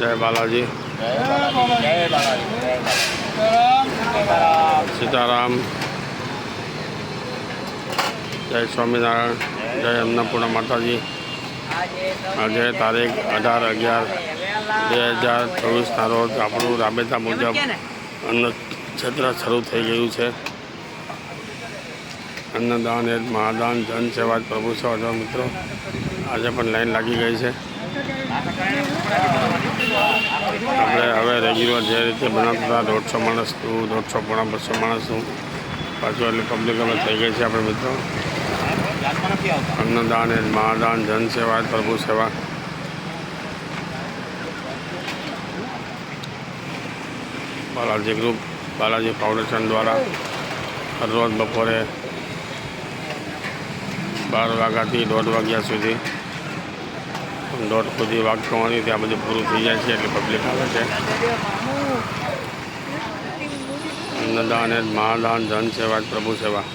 જય બાલાજી, સીતારામ, જય સ્વામિનારાયણ, જય અન્નપૂર્ણા માતાજી. આજે તારીખ 18/11/2024 રોજ આપણું રાબેતા મુજબ અન્ન ક્ષેત્ર શરૂ થઈ ગયું છે. અન્નદાન એ મહાદાન, જન સેવા પ્રભુ સેવા. મિત્રો આજે પણ લાઈન લાગી ગઈ છે. આપણે હવે રેગ્યુલર જે રીતે બનાવતા હતા 150 માણસનું, 150 પોણા 200 માણસનું, પાછું એટલી પબ્લિક અમે થઈ ગઈ છે. આપણે મિત્રો અન્નદાન એ મહાદાન, જન સેવા પ્રભુ સેવા. બાલાજી ગ્રુપ, બાલાજી ફાઉન્ડેશન દ્વારા રોજ બપોરે 12 વાગ્યાથી 1:30 વાગ્યા સુધી 1:30 સુધી વાગ થવાની ત્યાં બધું પૂરું થઈ જાય છે. એટલે પબ્લિક આવે છે. અન્નદાન એ મહાદાન, જન સેવા પ્રભુ સેવા.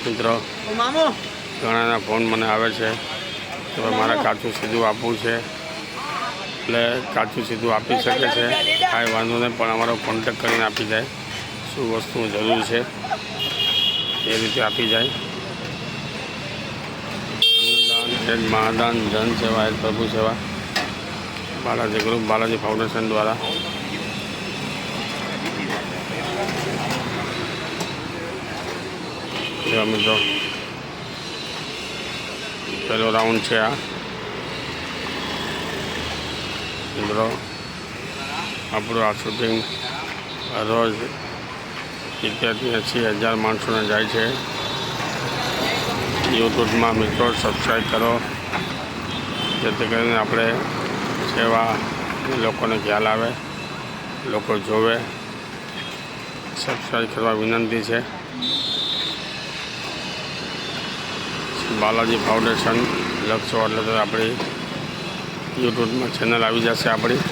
મિત્રો ઘણાના ફોન મને આવે છે કે મારે કાચું સીધું આપવું છે, એટલે કાચું સીધું આપી શકે છે. કાંઈ વાંધો નહીં, પણ અમારો કોન્ટેક કરીને આપી જાય. શું વસ્તુની જરૂર છે એ રીતે આપી જાય. અન્નદાન એ મહાદાન, જન સેવા એ પ્રભુ સેવા. બાલાજી ગ્રુપ, બાલાજી ફાઉન્ડેશન દ્વારા. મિત્રો પહેલો રાઉન્ડ છે આ. મિત્રો આપણું આ શૂટિંગ રોજ 70-80 હજાર માણસોને જાય છે. યુટ્યુબમાં મિત્રો સબસ્ક્રાઈબ કરો, જેથી કરીને આપણે સેવા લોકોને ખ્યાલ આવે, લોકો જોવે. સબસ્ક્રાઈબ કરવા વિનંતી છે. બાલાજી ફાઉન્ડેશન લખશો એટલે તો આપણી યુટ્યુબમાં ચેનલ આવી જશે આપણી,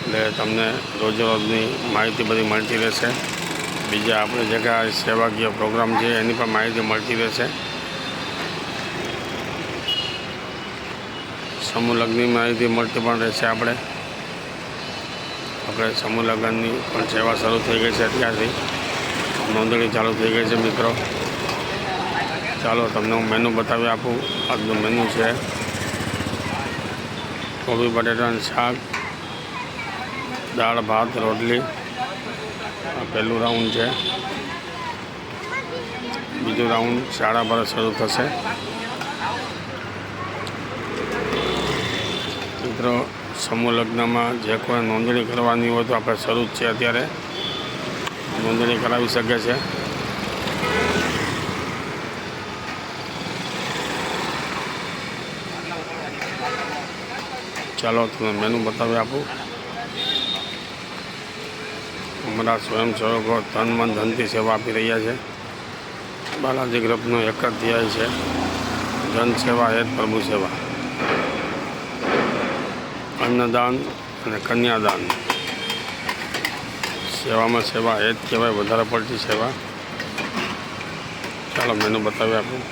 એટલે તમને રોજની માહિતી બધી મળતી રહેશે. બીજા આપણે જે કાંઈ સેવાકીય પ્રોગ્રામ છે એની પણ માહિતી મળતી રહેશે. સમૂહ લગ્નની માહિતી મળતી પણ રહેશે. આપણે સમૂહ લગ્નની પણ સેવા શરૂ થઈ ગઈ છે. અત્યારથી નોંધણી ચાલુ થઈ ગઈ છે. મિત્રો ચાલો તમને હું મેનુ બતાવી આપું. આજનું મેનુ છે કોબી બટેટાનું શાક, દાળ ભાત રોટલી. આ પહેલું રાઉન્ડ છે. બીજું રાઉન્ડ 12:30 શરૂ થશે. મિત્રો સમૂહ લગ્નમાં જે કોઈ નોંધણી કરવાની હોય તો આપણે શરૂ જ છે. અત્યારે નોંધણી કરાવી શકે છે. ચાલો તમને મેનુ બતાવી આપું. અમારા સ્વયંસેવકો તન મન ધનથી સેવા આપી રહ્યા છે. બાલાજી ગ્રુપનો એક જ ધ્યેય છે, જન સેવા એ જ પ્રભુ સેવા. અન્નદાન અને કન્યાદાન, સેવામાં સેવા એ જ કહેવાય, વધારે પડતી સેવા. ચાલો મેનુ બતાવી આપું.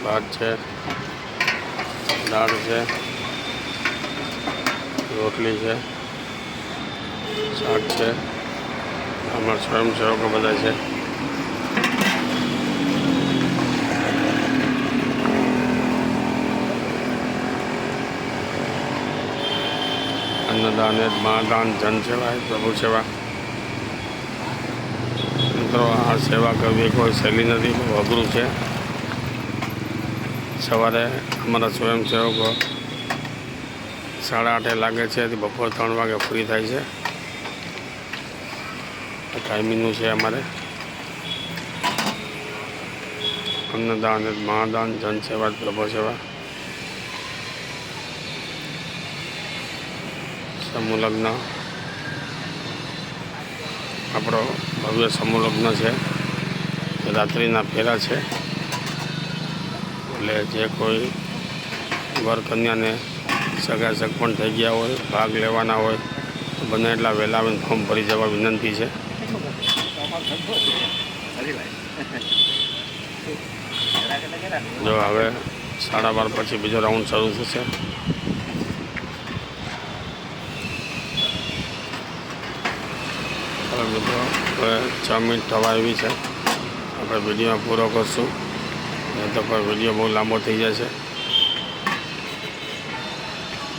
ભાત છે, દાળ છે, રોટલી છે, શાક છે. અમારા સ્વયંસેવકો બધા છે. અન્નદાન એ મહાદાન, જન સેવા એ પ્રભુ સેવા. મિત્રો આ સેવા કરવી કોઈ સહેલી નથી, બહુ અઘરું છે. સવારે અમારા સ્વયંસેવકો 8:30 લાગે છે, બપોર 3 વાગે ફ્રી થાય છે. ટાઈમિંગનું છે અમારે. અન્નદાન એ મહાદાન, જન સેવા પ્રભુ સેવા. સમૂહ લગ્ન, આપણો ભવ્ય સમૂહ લગ્ન છે. રાત્રિના ફેરા છે. એટલે જે કોઈ વર કન્યાને સગા સગપણ થઈ ગયા હોય, ભાગ લેવાના હોય તો બને એટલા વહેલા આવીને ફોર્મ ભરી જવા વિનંતી છે. જો હવે 12:30 પછી બીજો રાઉન્ડ શરૂ થશે. હવે મિત્રો હવે 6 મિનિટ થવા આવી છે. આપણે વિડીયોમાં પૂરો કરશું, નહીં તો કોઈ વિડીયો બહુ લાંબો થઈ જશે.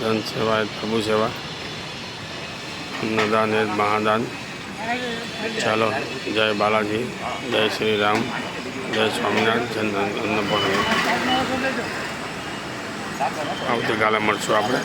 જન સેવા એ પ્રભુ સેવા, અન્નદાન એ મહાદાન. ચાલો, જય બાલાજી, જય શ્રી રામ, જય સ્વામિનારાયણ, જય અન્નપૂર્ણા. આવતીકાલે મળશું આપણે.